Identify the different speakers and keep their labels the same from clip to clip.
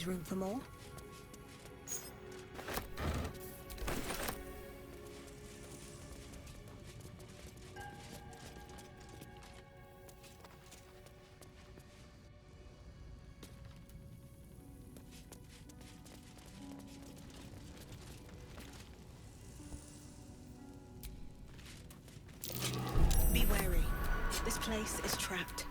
Speaker 1: room for more. Be wary. This place is trapped.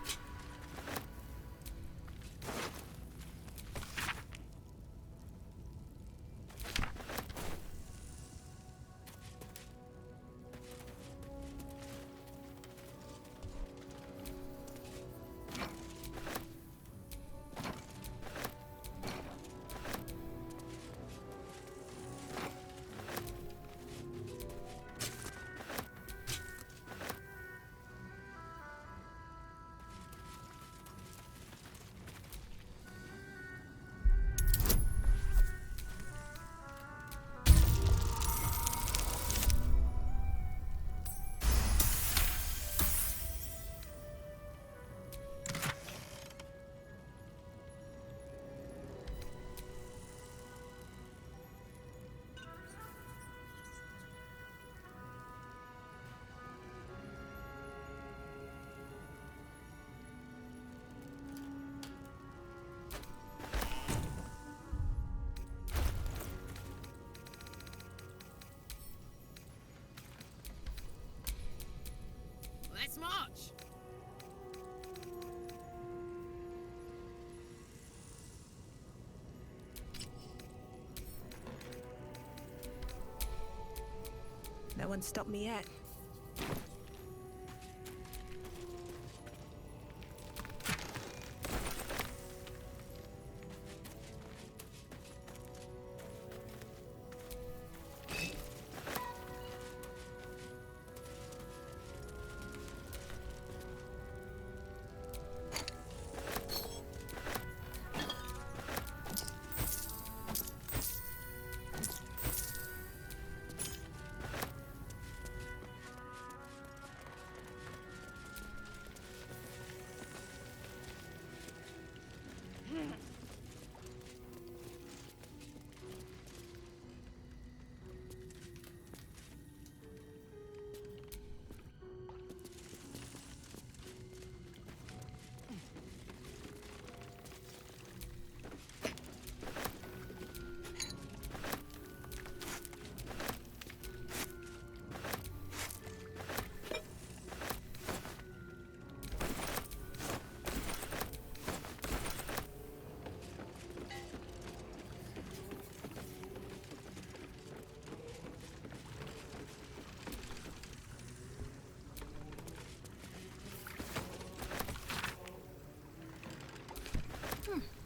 Speaker 2: Let's march!
Speaker 1: No one stopped me yet.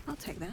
Speaker 1: I'll take that.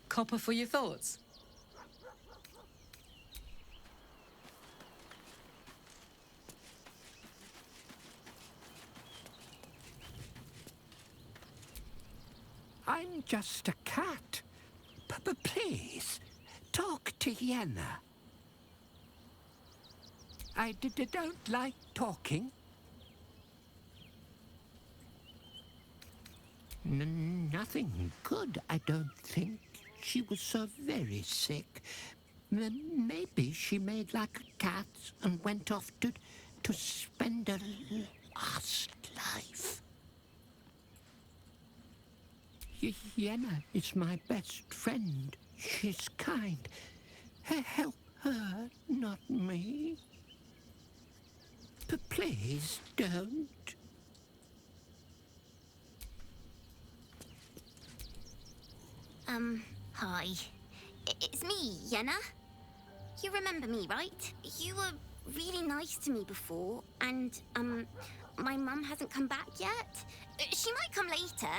Speaker 3: Copper for your thoughts?
Speaker 4: I'm just a cat. But please, talk to Yenna. I don't like talking. Nothing good, I don't think. She was so very sick. Maybe she made like a cat and went off to spend her last life. Yenna is my best friend. She's kind. Help her, not me. But please don't.
Speaker 5: Hi. It's me, Yenna. You remember me, right? You were really nice to me before, and, my mum hasn't come back yet. She might come later.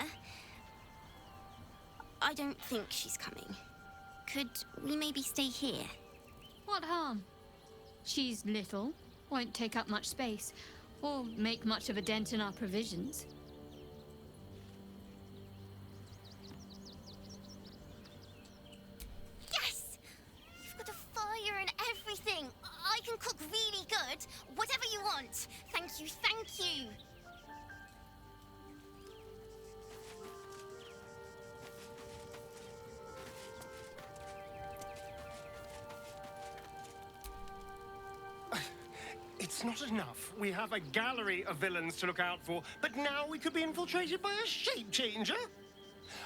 Speaker 5: I don't think she's coming. Could we maybe stay here?
Speaker 6: What harm? She's little, won't take up much space, or make much of a dent in our provisions.
Speaker 5: Yes! You've got a fire and everything. I can cook really good. Whatever you want. Thank you, thank you.
Speaker 7: It's not enough. We have a gallery of villains to look out for, but now we could be infiltrated by a shape changer?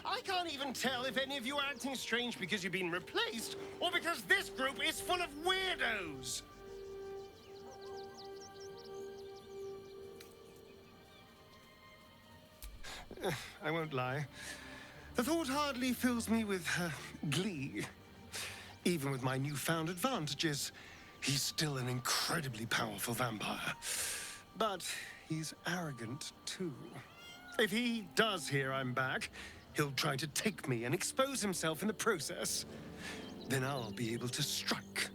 Speaker 7: I can't even tell if any of you are acting strange because you've been replaced, or because this group is full of weirdos. I won't lie. The thought hardly fills me with glee. Even with my newfound advantages, he's still an incredibly powerful vampire. But he's arrogant, too. If he does hear I'm back, he'll try to take me and expose himself in the process. Then I'll be able to strike.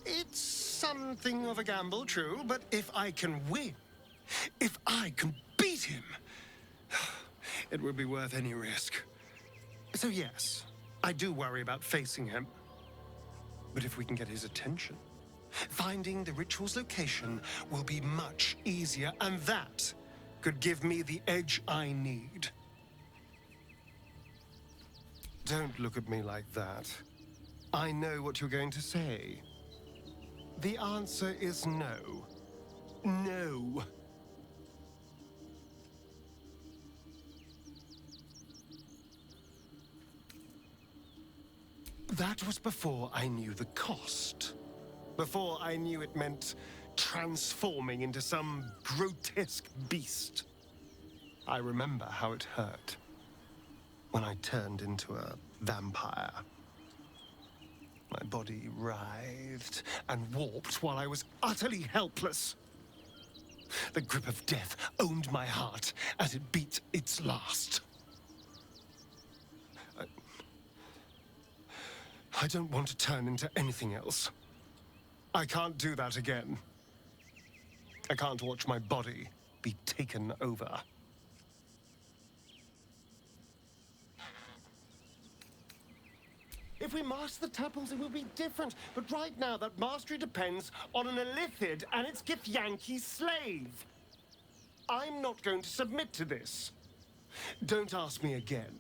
Speaker 7: It's something of a gamble, true, but if I can win, if I can beat him, it would be worth any risk. So yes, I do worry about facing him. But if we can get his attention, finding the ritual's location will be much easier, and that could give me the edge I need. Don't look at me like that. I know what you're going to say. The answer is no. No. That was before I knew the cost. Before I knew it meant transforming into some grotesque beast. I remember how it hurt when I turned into a vampire. My body writhed and warped while I was utterly helpless. The grip of death owned my heart as it beat its last. I don't want to turn into anything else. I can't do that again. I can't watch my body be taken over. If we master the tuples, it will be different. But right now, that mastery depends on an Illithid and its Githyanki slave. I'm not going to submit to this. Don't ask me again.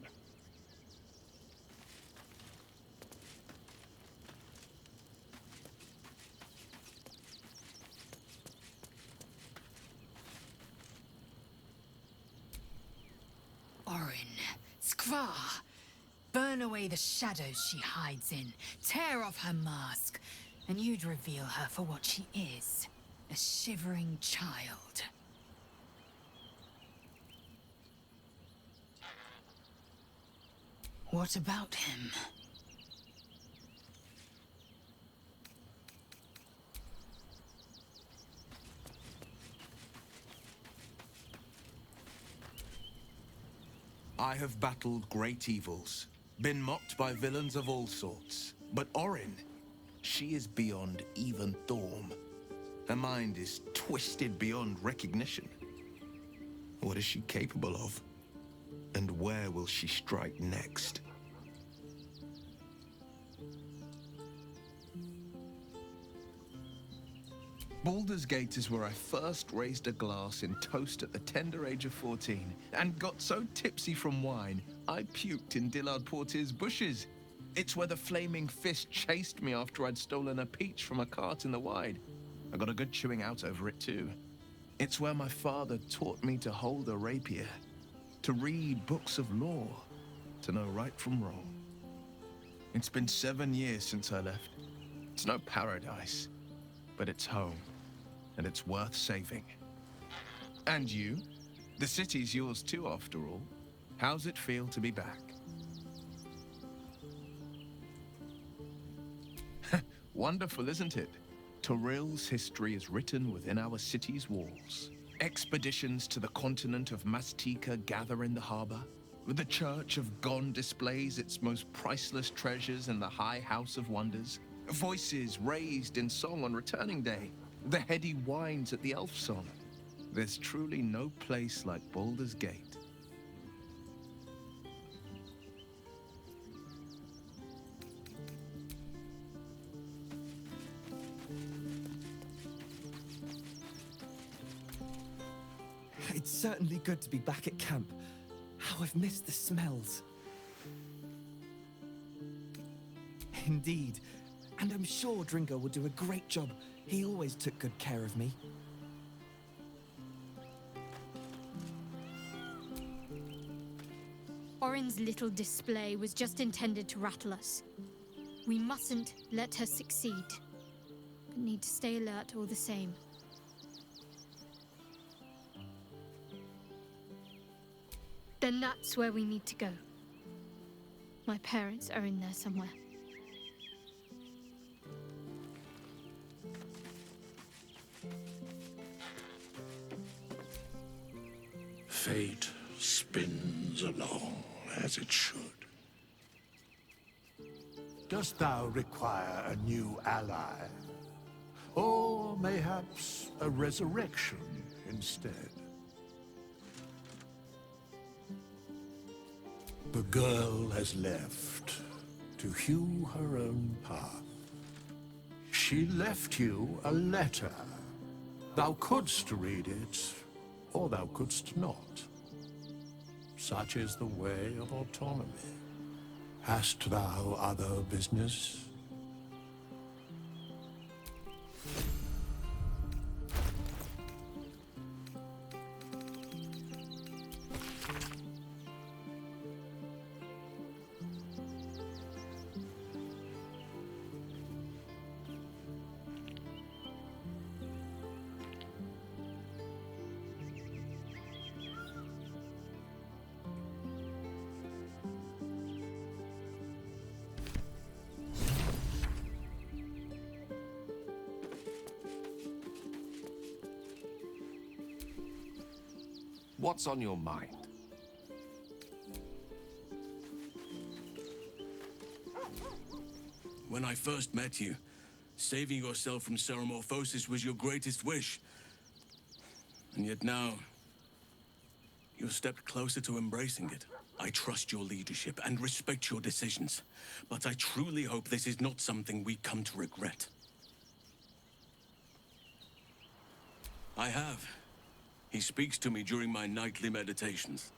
Speaker 3: Orin, Skvar, burn away the shadows she hides in, tear off her mask, and you'd reveal her for what she is, a shivering child. What about him?
Speaker 8: I have battled great evils, been mocked by villains of all sorts. But Orin, she is beyond even Thorm. Her mind is twisted beyond recognition. What is she capable of? And where will she strike next? Baldur's Gate is where I first raised a glass in toast at the tender age of 14 and got so tipsy from wine, I puked in Dillard Portier's bushes. It's where the flaming fist chased me after I'd stolen a peach from a cart in the Wide. I got a good chewing out over it too. It's where my father taught me to hold a rapier, to read books of law, to know right from wrong. It's been 7 years since I left. It's no paradise, but it's home, and it's worth saving. And you? The city's yours too, after all. How's it feel to be back? Wonderful, isn't it? Torril's history is written within our city's walls. Expeditions to the continent of Mastika gather in the harbor. The Church of Gon displays its most priceless treasures in the High House of Wonders. Voices raised in song on returning day. The heady wines at the Elf Song. There's truly no place like Baldur's Gate.
Speaker 9: It's certainly good to be back at camp. How I've missed the smells. Indeed. And I'm sure Dringo will do a great job. He always took good care of me.
Speaker 6: Orin's little display was just intended to rattle us. We mustn't let her succeed, but need to stay alert all the same. Then that's where we need to go. My parents are in there somewhere.
Speaker 10: Fate spins along as it should. Dost thou require a new ally? Or mayhaps a resurrection instead? The girl has left to hew her own path. She left you a letter. Thou couldst read it, or thou couldst not. Such is the way of autonomy. Hast thou other business?
Speaker 11: What's on your mind?
Speaker 12: When I first met you, saving yourself from Ceramorphosis was your greatest wish. And yet now, you've stepped closer to embracing it. I trust your leadership and respect your decisions, but I truly hope this is not something we come to regret. I have. He speaks to me during my nightly meditations.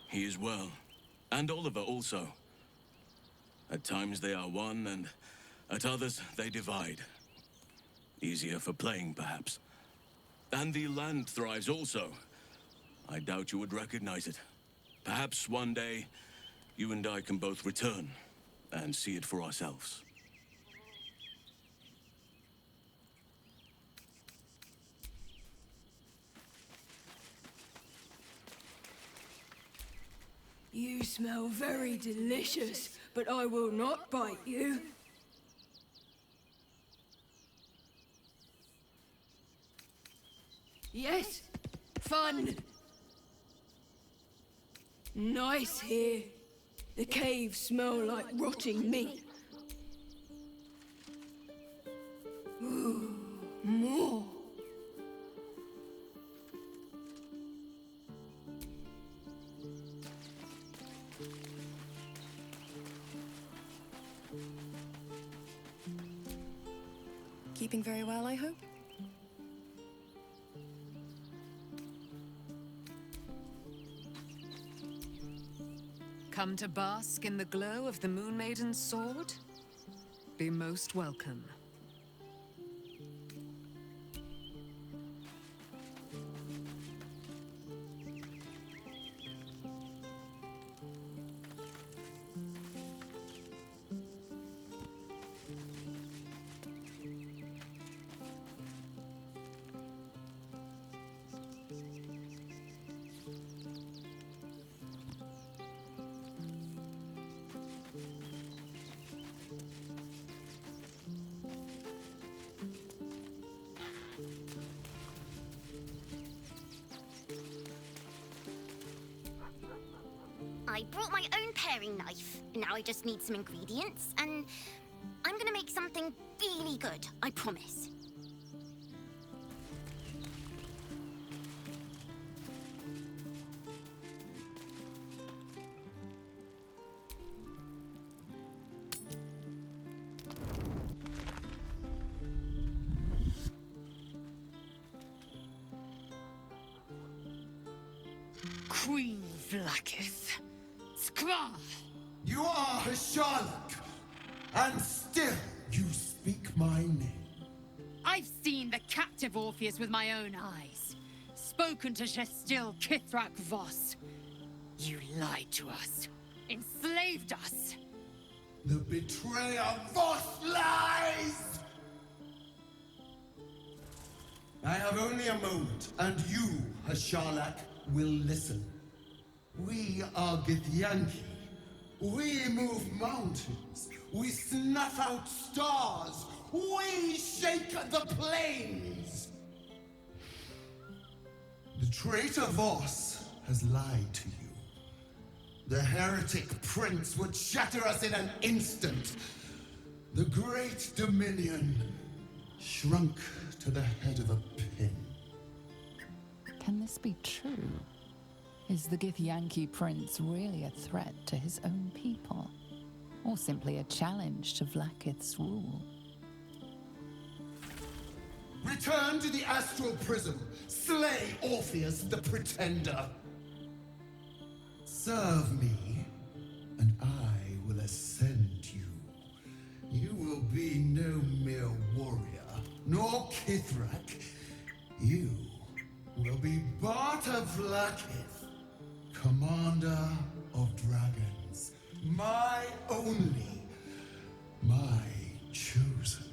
Speaker 12: He is well. And Oliver also. At times they are one, and at others they divide. Easier for playing, perhaps. And the land thrives also. I doubt you would recognize it. Perhaps one day, you and I can both return and see it for ourselves.
Speaker 13: You smell very delicious, but I will not bite you. Yes, fun. Nice here. The caves smell like rotting meat. Ooh, more.
Speaker 1: Keeping very well, I hope?
Speaker 3: Come to bask in the glow of the Moon Maiden's sword? Be most welcome.
Speaker 5: I brought my own paring knife. Now I just need some ingredients, and I'm gonna make something really good, I promise.
Speaker 3: Queen Vlaakith. Skra!
Speaker 11: You are Hasharlok, and still you speak my name.
Speaker 3: I've seen the captive Orpheus with my own eyes. Spoken to Shestil Kithrak Voss. You lied to us. Enslaved us.
Speaker 11: The betrayer Voss lies! I have only a moment, and you, Hasharlok, will listen. We are Githyanki. We move mountains. We snuff out stars. We shake the plains. The traitor Voss has lied to you. The heretic prince would shatter us in an instant. The great dominion shrunk to the head of a pin.
Speaker 14: Can this be true? Is the Githyanki prince really a threat to his own people? Or simply a challenge to Vlaakith's rule?
Speaker 11: Return to the astral prism. Slay Orpheus the Pretender. Serve me, and I will ascend you. You will be no mere warrior, nor Kithrak. You will be Barta Vlaakith, commander of dragons. My only, my chosen.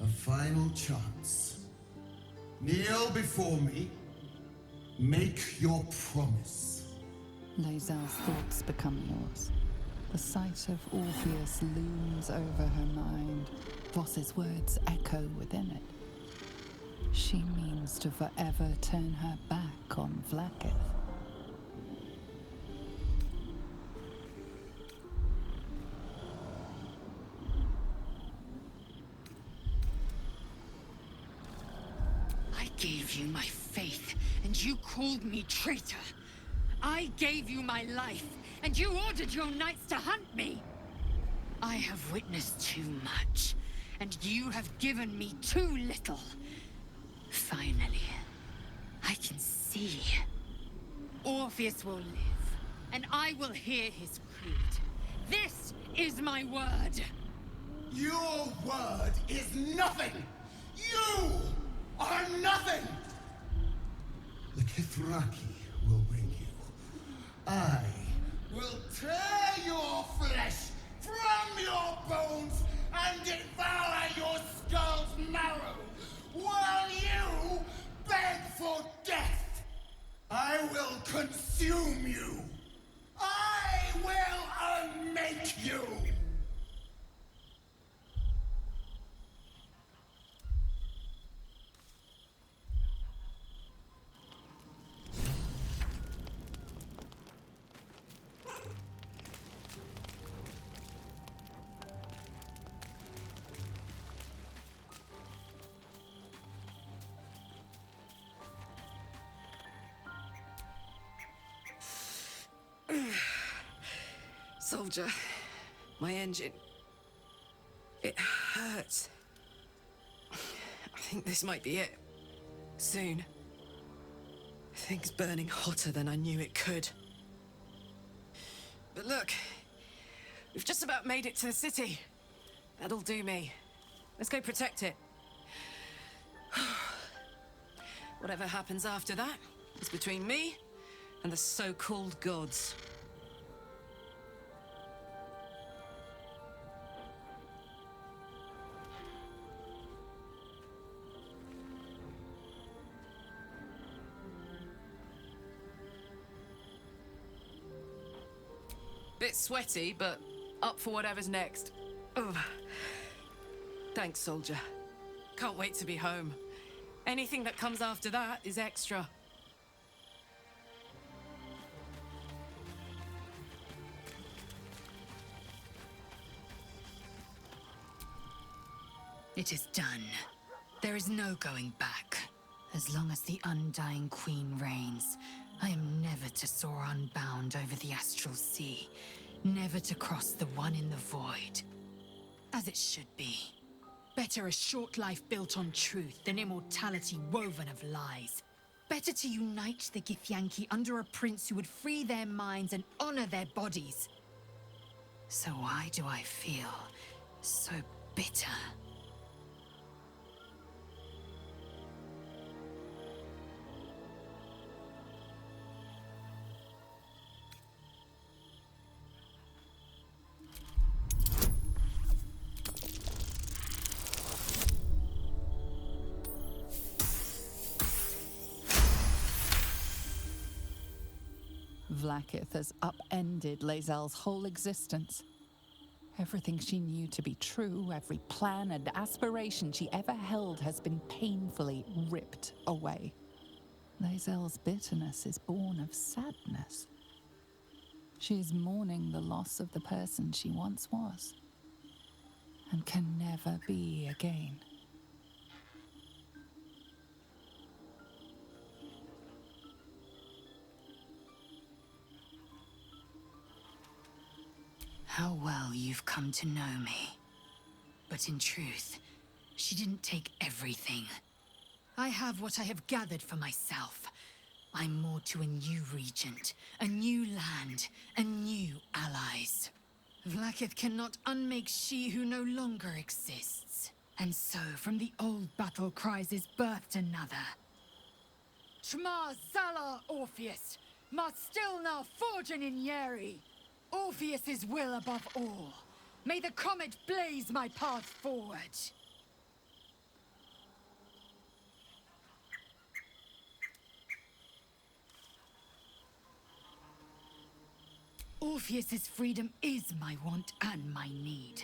Speaker 11: A final chance. Kneel before me. Make your promise.
Speaker 14: Lae'zel's thoughts become yours. The sight of Orpheus looms over her mind. Voss's words echo within it. She means to forever turn her back on Vlaakith.
Speaker 3: I gave you my faith, and you called me traitor. I gave you my life, and you ordered your knights to hunt me. I have witnessed too much, and you have given me too little. Finally, I can see. Orpheus will live, and I will hear his creed. This is my word.
Speaker 11: Your word is nothing! You are nothing! The Kithraki will bring you. I will tear your flesh from your bones and devour your skull's marrow, while you beg for death. I will consume you. I will unmake you.
Speaker 15: Soldier, my engine. It hurts. I think this might be it. Soon. Things burning hotter than I knew it could. But look, we've just about made it to the city. That'll do me. Let's go protect it. Whatever happens after that is between me and the so-called gods. Bit sweaty, but up for whatever's next. Ugh. Thanks, soldier. Can't wait to be home. Anything that comes after that is extra.
Speaker 3: It is done. There is no going back. As long as the Undying Queen reigns, I am never to soar unbound over the astral sea, never to cross the one in the void. As it should be. Better a short life built on truth than immortality woven of lies. Better to unite the Githyanki under a prince who would free their minds and honor their bodies. So why do I feel so bitter?
Speaker 14: Vlaakith has upended Lae'zel's whole existence. Everything she knew to be true, every plan and aspiration she ever held has been painfully ripped away. Lae'zel's bitterness is born of sadness. She is mourning the loss of the person she once was, and can never be again.
Speaker 3: How well you've come to know me. But in truth, she didn't take everything. I have what I have gathered for myself. I'm more to a new regent, a new land, and new allies. Vlaakith cannot unmake she who no longer exists. And so, from the old battle cries is birthed another. Shma Zala Orpheus, Ma Stilna Forgen in Yeri. Orpheus's will above all. May the comet blaze my path forward. Orpheus's freedom is my want and my need.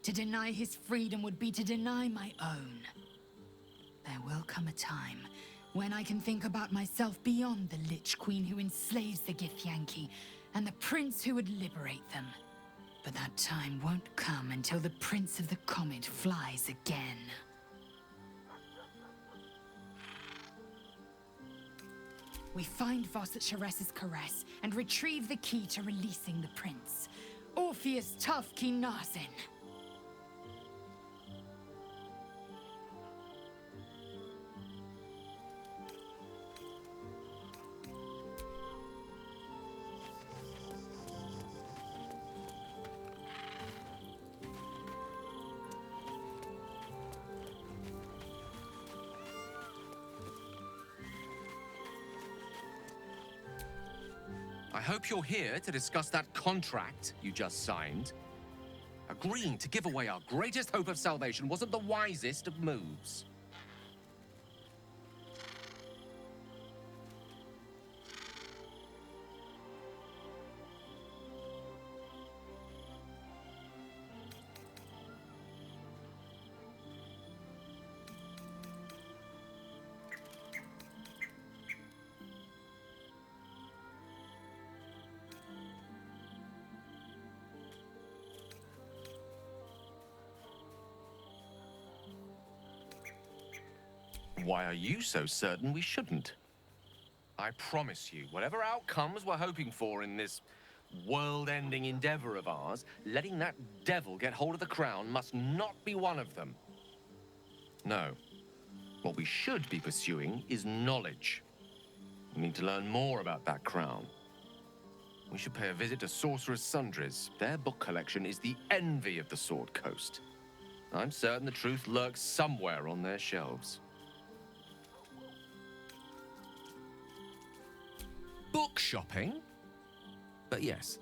Speaker 3: To deny his freedom would be to deny my own. There will come a time when I can think about myself beyond the Lich Queen who enslaves the Githyanki and the prince who would liberate them. But that time won't come until the Prince of the Comet flies again. We find Voss at Sharess's caress and retrieve the key to releasing the prince. Orpheus Tough Kinazin.
Speaker 16: I hope you're here to discuss that contract you just signed. Agreeing to give away our greatest hope of salvation wasn't the wisest of moves. Why are you so certain we shouldn't? I promise you, whatever outcomes we're hoping for in this world-ending endeavor of ours, letting that devil get hold of the crown must not be one of them. No. What we should be pursuing is knowledge. We need to learn more about that crown. We should pay a visit to Sorcerer's Sundries. Their book collection is the envy of the Sword Coast. I'm certain the truth lurks somewhere on their shelves. Book shopping? But yes,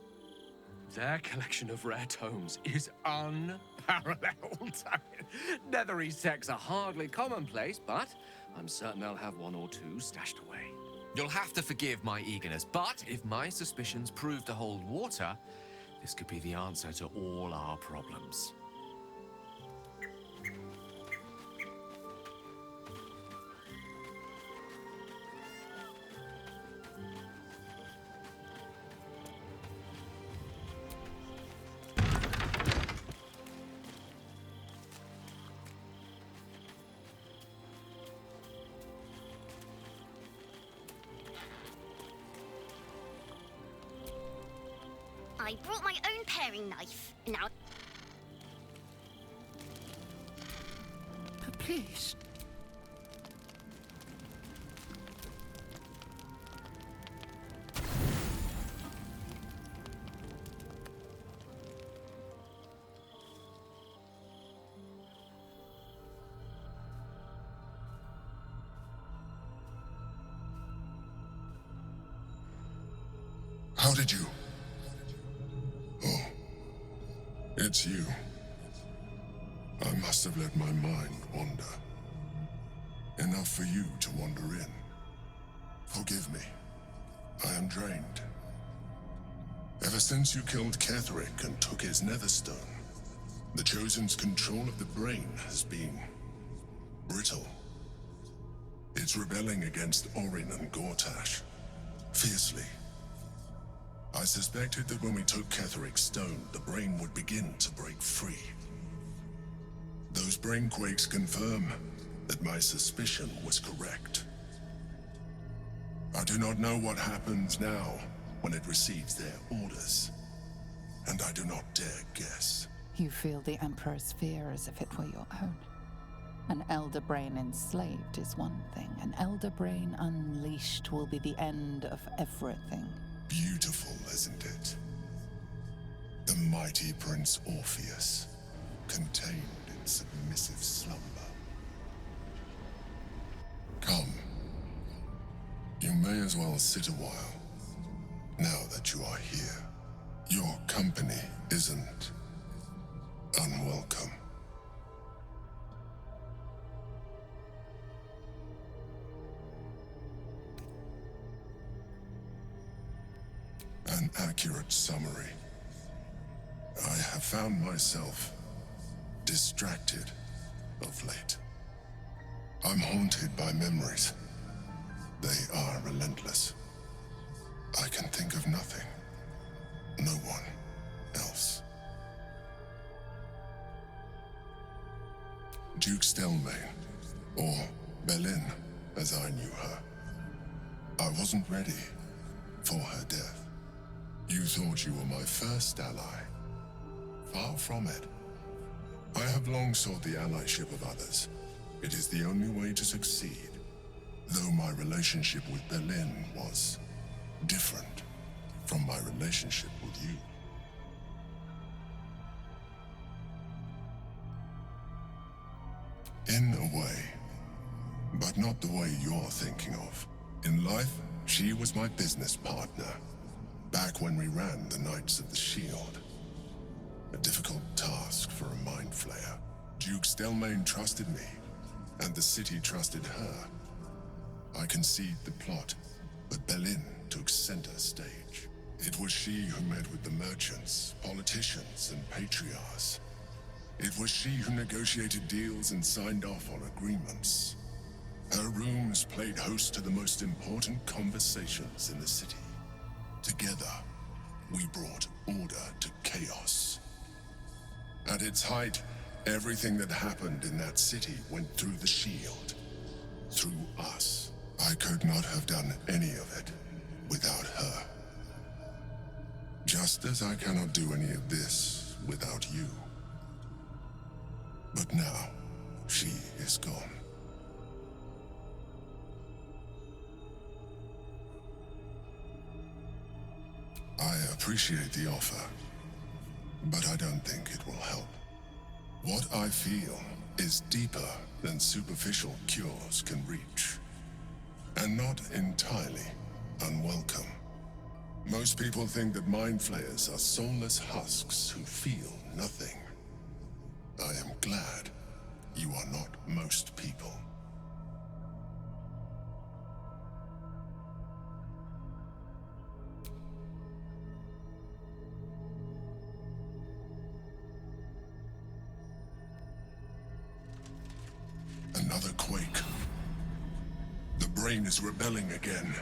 Speaker 16: their collection of rare tomes is unparalleled. Netherese texts are hardly commonplace, but I'm certain they'll have one or two stashed away. You'll have to forgive my eagerness, but if my suspicions prove to hold water, this could be the answer to all our problems.
Speaker 5: I brought my own paring knife. Now...
Speaker 4: But please.
Speaker 17: How did you... Oh, it's you. I must have let my mind wander. Enough for you to wander in. Forgive me. I am drained. Ever since you killed Ketheric and took his Netherstone, the Chosen's control of the brain has been brittle. It's rebelling against Orin and Gortash, fiercely. I suspected that when we took Ketheric's stone, the brain would begin to break free. Those brainquakes confirm that my suspicion was correct. I do not know what happens now when it receives their orders, and I do not dare guess.
Speaker 14: You feel the Emperor's fear as if it were your own. An elder brain enslaved is one thing. An elder brain unleashed will be the end of everything.
Speaker 17: Beautiful, isn't it? The mighty Prince Orpheus, contained in submissive slumber. Come. You may as well sit a while, now that you are here. Your company isn't unwelcome. An accurate summary. I have found myself distracted of late. I'm haunted by memories. They are relentless. I can think of nothing. No one else. Duke Stelmane, or Belin, as I knew her. I wasn't ready for her death. You thought you were my first ally. Far from it. I have long sought the allyship of others. It is the only way to succeed. Though my relationship with Belin was different from my relationship with you. In a way, but not the way you're thinking of. In life, she was my business partner. Back when we ran the Knights of the Shield. A difficult task for a mind flayer. Duke Stelmane trusted me, and the city trusted her. I conceived the plot, but Belin took center stage. It was she who met with the merchants, politicians, and patriarchs. It was she who negotiated deals and signed off on agreements. Her rooms played host to the most important conversations in the city. Together, we brought order to chaos. At its height, everything that happened in that city went through the shield. Through us. I could not have done any of it without her. Just as I cannot do any of this without you. But now, she is gone. I appreciate the offer, but I don't think it will help. What I feel is deeper than superficial cures can reach, and not entirely unwelcome. Most people think that mind flayers are soulless husks who feel nothing. I am glad you are not most people. Another quake. The brain is rebelling again.